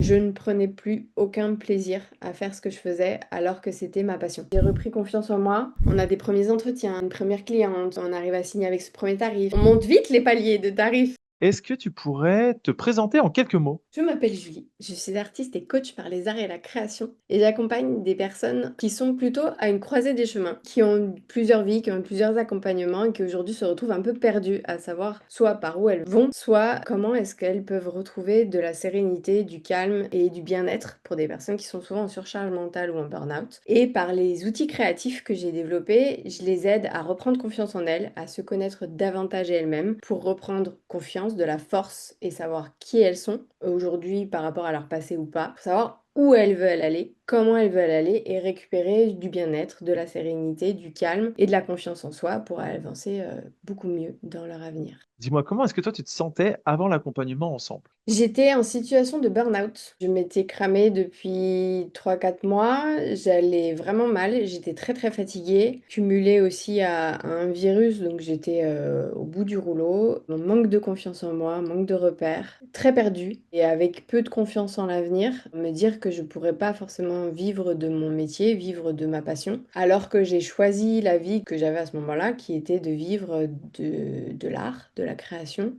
je ne prenais plus aucun plaisir à faire ce que je faisais alors que c'était ma passion. J'ai repris confiance en moi. On a des premiers entretiens, une première cliente, on arrive à signer avec ce premier tarif. On monte vite les paliers de tarifs. Est-ce que tu pourrais te présenter en quelques mots? Je m'appelle Julie, je suis artiste et coach par les arts et la création et j'accompagne des personnes qui sont plutôt à une croisée des chemins, qui ont plusieurs vies, qui ont plusieurs accompagnements et qui aujourd'hui se retrouvent un peu perdues à savoir soit par où elles vont, soit comment est-ce qu'elles peuvent retrouver de la sérénité, du calme et du bien-être pour des personnes qui sont souvent en surcharge mentale ou en burn-out. Et par les outils créatifs que j'ai développés, je les aide à reprendre confiance en elles, à se connaître davantage elles-mêmes pour reprendre confiance, de la force et savoir qui elles sont aujourd'hui par rapport à leur passé ou pas, pour savoir où elles veulent aller, comment elles veulent aller et récupérer du bien-être, de la sérénité, du calme et de la confiance en soi pour avancer beaucoup mieux dans leur avenir. Dis-moi, comment est-ce que toi tu te sentais avant l'accompagnement ensemble? J'étais en situation de burn-out. Je m'étais cramée depuis 3 4 mois. J'allais vraiment mal. J'étais très très fatiguée, cumulée aussi à un virus, donc j'étais au bout du rouleau. Un manque de confiance en moi, manque de repères, très perdue et avec peu de confiance en l'avenir. Me dire que je pourrais pas forcément vivre de mon métier, vivre de ma passion, alors que j'ai choisi la vie que j'avais à ce moment-là, qui était de vivre de l'art, de la création.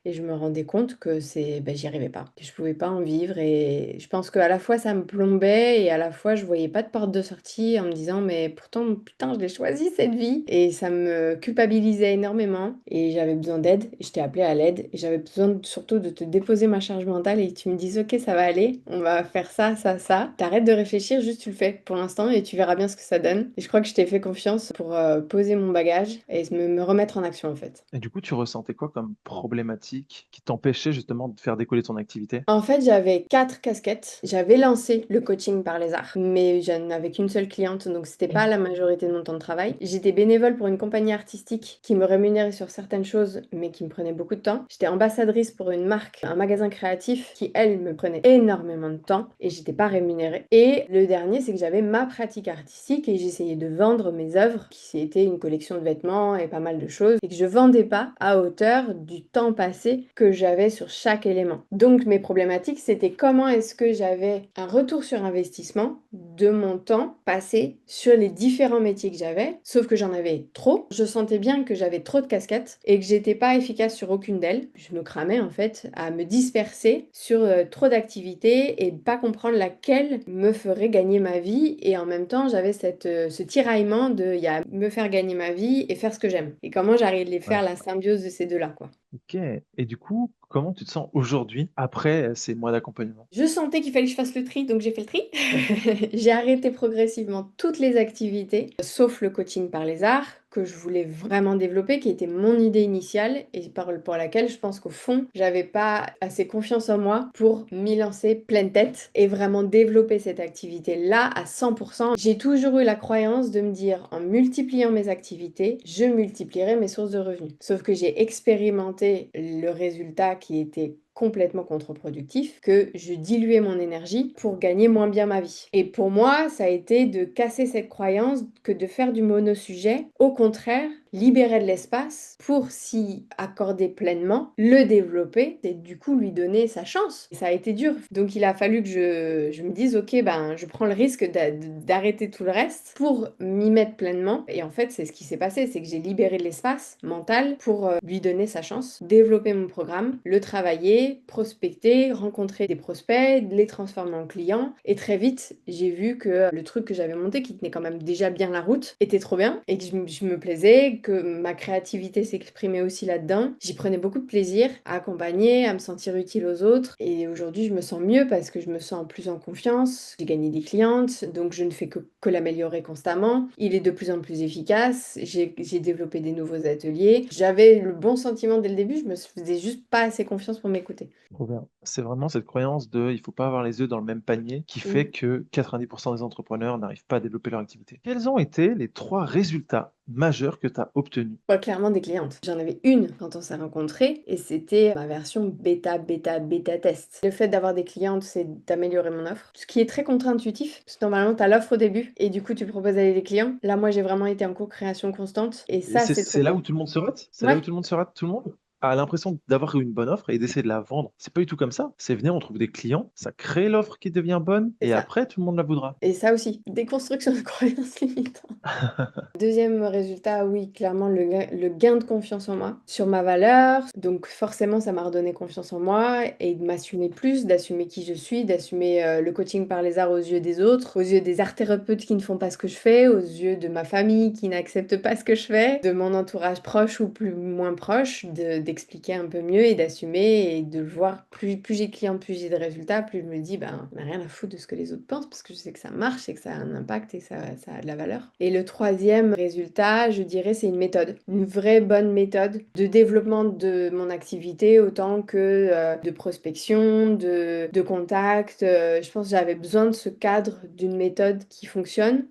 Et je me rendais compte que j'y arrivais pas, que je pouvais pas en vivre. Et je pense qu'à la fois ça me plombait et à la fois je voyais pas de porte de sortie en me disant mais pourtant putain je l'ai choisi cette vie. Et ça me culpabilisait énormément et j'avais besoin d'aide. Et je t'ai appelé à l'aide et j'avais besoin surtout de te déposer ma charge mentale et que tu me dises ok ça va aller, on va faire ça, ça, ça. T'arrêtes de réfléchir, juste tu le fais pour l'instant et tu verras bien ce que ça donne. Et je crois que je t'ai fait confiance pour poser mon bagage et me remettre en action en fait. Et du coup, tu ressentais quoi comme problématique qui t'empêchait justement de faire décoller ton activité? En fait, j'avais 4 casquettes. J'avais lancé le coaching par les arts, mais je n'avais qu'une seule cliente, donc c'était pas la majorité de mon temps de travail. J'étais bénévole pour une compagnie artistique qui me rémunérait sur certaines choses, mais qui me prenait beaucoup de temps. J'étais ambassadrice pour une marque, un magasin créatif qui, elle, me prenait énormément de temps et j'étais pas rémunérée. Et le dernier, c'est que j'avais ma pratique artistique et j'essayais de vendre mes œuvres, qui était une collection de vêtements et pas mal de choses, et que je vendais pas à hauteur du temps passé que j'avais sur chaque élément. Donc mes problématiques, c'était comment est-ce que j'avais un retour sur investissement de mon temps passé sur les différents métiers que j'avais, sauf que j'en avais trop. Je sentais bien que j'avais trop de casquettes et que j'étais pas efficace sur aucune d'elles. Je me cramais en fait à me disperser sur trop d'activités et pas comprendre laquelle me ferait gagner ma vie. Et en même temps, j'avais ce tiraillement de il y a me faire gagner ma vie et faire ce que j'aime. Et comment j'arrive de faire Ouais. la symbiose de ces deux-là, quoi. Ok. Et du coup, comment tu te sens aujourd'hui après ces mois d'accompagnement? Je sentais qu'il fallait que je fasse le tri, donc j'ai fait le tri. J'ai arrêté progressivement toutes les activités, sauf le coaching par les arts, que je voulais vraiment développer, qui était mon idée initiale et pour laquelle je pense qu'au fond, j'avais pas assez confiance en moi pour m'y lancer pleine tête et vraiment développer cette activité-là à 100%. J'ai toujours eu la croyance de me dire, en multipliant mes activités, je multiplierai mes sources de revenus. Sauf que j'ai expérimenté le résultat qui était complètement contre-productif, que je diluais mon énergie pour gagner moins bien ma vie. Et pour moi, ça a été de casser cette croyance que de faire du monosujet, au contraire, libérer de l'espace pour s'y accorder pleinement, le développer et du coup lui donner sa chance. Et ça a été dur. Donc il a fallu que je me dise, ok, ben je prends le risque d'arrêter tout le reste pour m'y mettre pleinement. Et en fait, c'est ce qui s'est passé, c'est que j'ai libéré de l'espace mental pour lui donner sa chance, développer mon programme, le travailler, prospecter, rencontrer des prospects, les transformer en clients. Et très vite, j'ai vu que le truc que j'avais monté, qui tenait quand même déjà bien la route, était trop bien et que je me plaisais, que ma créativité s'exprimait aussi là-dedans. J'y prenais beaucoup de plaisir à accompagner, à me sentir utile aux autres. Et aujourd'hui, je me sens mieux parce que je me sens plus en confiance. J'ai gagné des clientes, donc je ne fais que l'améliorer constamment. Il est de plus en plus efficace. J'ai développé des nouveaux ateliers. J'avais le bon sentiment dès le début, je me faisais juste pas assez confiance pour m'écouter. Trop bien. C'est vraiment cette croyance de il faut pas avoir les œufs dans le même panier qui fait Mm. que 90% des entrepreneurs n'arrivent pas à développer leur activité. Quels ont été les trois résultats majeurs que tu as obtenus? Pas clairement des clientes. J'en avais une quand on s'est rencontrés et c'était ma version bêta test. Le fait d'avoir des clientes, c'est d'améliorer mon offre. Ce qui est très contre-intuitif, parce que normalement, tu as l'offre au début et du coup, tu proposes à des clients. Là, moi, j'ai vraiment été en co-création constante et Et ça, c'est trop c'est là cool. où tout le monde se rate? C'est là où Ouais. tout le monde se rate tout le monde? a l'impression d'avoir une bonne offre et d'essayer de la vendre. C'est pas du tout comme ça. C'est venir, on trouve des clients, ça crée l'offre qui devient bonne C'est et ça. après, tout le monde la voudra. Et ça aussi, déconstruction de croyances limitantes. Deuxième résultat, oui, clairement le gain de confiance en moi, sur ma valeur. Donc forcément, ça m'a redonné confiance en moi et de m'assumer plus, d'assumer qui je suis, d'assumer le coaching par les arts aux yeux des autres, aux yeux des art thérapeutes qui ne font pas ce que je fais, aux yeux de ma famille qui n'accepte pas ce que je fais, de mon entourage proche ou plus moins proche, d'expliquer un peu mieux et d'assumer et de voir plus j'ai de clients, plus j'ai de résultats, plus je me dis, ben, on n'a rien à foutre de ce que les autres pensent parce que je sais que ça marche et que ça a un impact et ça a de la valeur. Et le troisième résultat, je dirais, c'est une méthode, une vraie bonne méthode de développement de mon activité autant que de prospection, de contact. Je pense que j'avais besoin de ce cadre d'une méthode qui fonctionne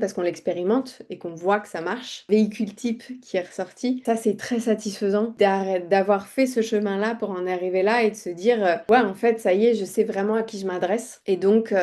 parce qu'on l'expérimente et qu'on voit que ça marche. Véhicule type qui est ressorti, ça c'est très satisfaisant d'avoir fait ce chemin-là pour en arriver là et de se dire, ouais, en fait, ça y est, je sais vraiment à qui je m'adresse. Et donc,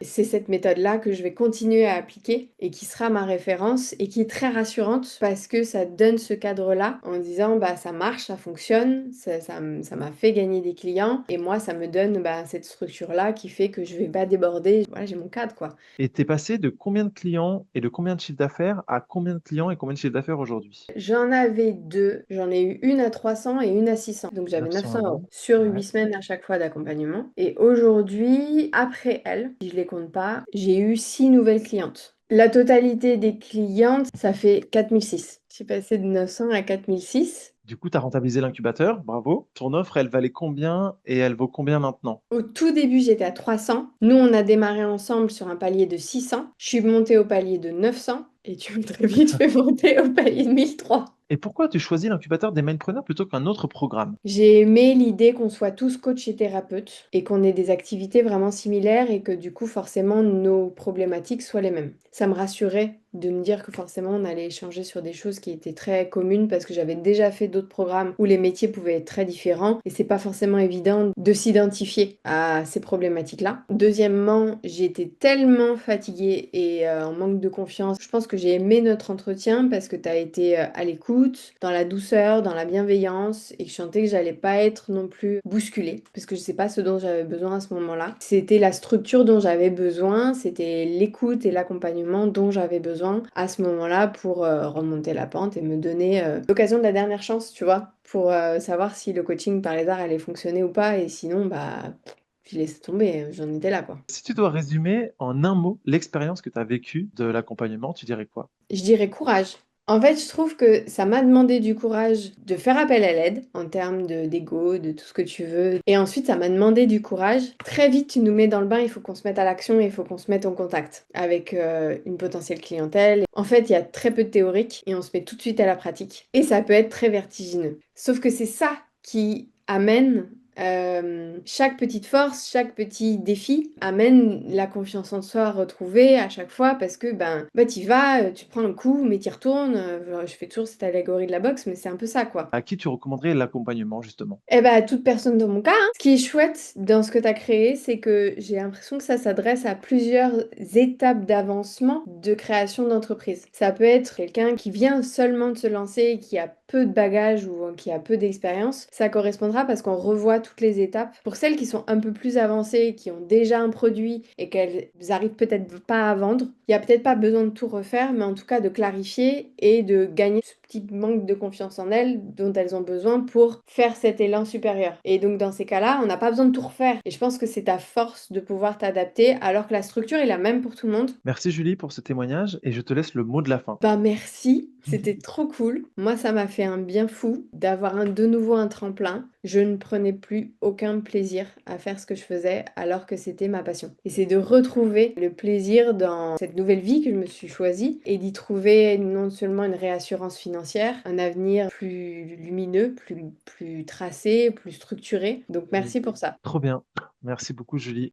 c'est cette méthode-là que je vais continuer à appliquer et qui sera ma référence et qui est très rassurante parce que ça donne ce cadre-là en disant, bah, ça marche, ça fonctionne, ça m'a fait gagner des clients et moi, ça me donne bah, cette structure-là qui fait que je vais pas déborder. Voilà, j'ai mon cadre, quoi. Et t'es passé de combien de clients et de combien de chiffre d'affaires à combien de clients et combien de chiffre d'affaires aujourd'hui? J'en avais deux. J'en ai eu une à 300 et une à 600. Donc j'avais 900 900 euros euros. sur Ouais. 8 semaines à chaque fois d'accompagnement. Et aujourd'hui, après elle, si je les compte pas, j'ai eu 6 nouvelles clientes. La totalité des clientes, ça fait 4006. J'ai passé de 900 à 4006. Du coup, tu as rentabilisé l'incubateur, bravo. Ton offre, elle valait combien et elle vaut combien maintenant? Au tout début, j'étais à 300. Nous, on a démarré ensemble sur un palier de 600. Je suis montée au palier de 900 et tu me très vite fait monter au palier de 1003. Et pourquoi tu choisis l'incubateur des mindpreneurs plutôt qu'un autre programme? J'ai aimé l'idée qu'on soit tous coachs et thérapeutes et qu'on ait des activités vraiment similaires et que du coup forcément nos problématiques soient les mêmes. Ça me rassurait de me dire que forcément on allait échanger sur des choses qui étaient très communes parce que j'avais déjà fait d'autres programmes où les métiers pouvaient être très différents et c'est pas forcément évident de s'identifier à ces problématiques-là. Deuxièmement, j'étais tellement fatiguée et en manque de confiance. Je pense que j'ai aimé notre entretien parce que tu as été à l'écoute, dans la douceur, dans la bienveillance et que je sentais que j'allais pas être non plus bousculée parce que je sais pas ce dont j'avais besoin à ce moment-là. C'était la structure dont j'avais besoin, c'était l'écoute et l'accompagnement dont j'avais besoin à ce moment-là pour remonter la pente et me donner l'occasion de la dernière chance, tu vois, pour savoir si le coaching par les arts allait fonctionner ou pas et sinon, bah, je laissais tomber, j'en étais là, quoi. Si tu dois résumer en un mot l'expérience que tu as vécue de l'accompagnement, tu dirais quoi? Je dirais courage. En fait, je trouve que ça m'a demandé du courage de faire appel à l'aide en termes d'ego, de tout ce que tu veux. Et ensuite, ça m'a demandé du courage. Très vite, tu nous mets dans le bain, il faut qu'on se mette à l'action et il faut qu'on se mette en contact avec une potentielle clientèle. En fait, il y a très peu de théorique et on se met tout de suite à la pratique. Et ça peut être très vertigineux. Sauf que c'est ça qui amène chaque petite force, chaque petit défi amène la confiance en soi retrouvée à chaque fois parce que bah t'y vas, tu prends un coup, mais t'y retournes. Je fais toujours cette allégorie de la boxe, mais c'est un peu ça quoi. À qui tu recommanderais l'accompagnement, justement? Eh ben, à toute personne dans mon cas, hein. Ce qui est chouette dans ce que tu as créé, c'est que j'ai l'impression que ça s'adresse à plusieurs étapes d'avancement de création d'entreprise. Ça peut être quelqu'un qui vient seulement de se lancer, qui a peu de bagages ou qui a peu d'expérience. Ça correspondra parce qu'on revoit toutes les étapes. Pour celles qui sont un peu plus avancées, qui ont déjà un produit et qu'elles arrivent peut-être pas à vendre, il n'y a peut-être pas besoin de tout refaire, mais en tout cas de clarifier et de gagner ce petit manque de confiance en elles dont elles ont besoin pour faire cet élan supérieur. Et donc dans ces cas-là, on n'a pas besoin de tout refaire. Et je pense que c'est ta force de pouvoir t'adapter alors que la structure est la même pour tout le monde. Merci Julie pour ce témoignage et je te laisse le mot de la fin. Bah merci, c'était trop cool. Moi, ça m'a fait un bien fou d'avoir de nouveau un tremplin. Je ne prenais plus aucun plaisir à faire ce que je faisais alors que c'était ma passion. Et c'est de retrouver le plaisir dans cette nouvelle vie que je me suis choisie et d'y trouver non seulement une réassurance financière, un avenir plus lumineux, plus tracé, plus structuré. Donc merci pour ça. Trop bien. Merci beaucoup Julie.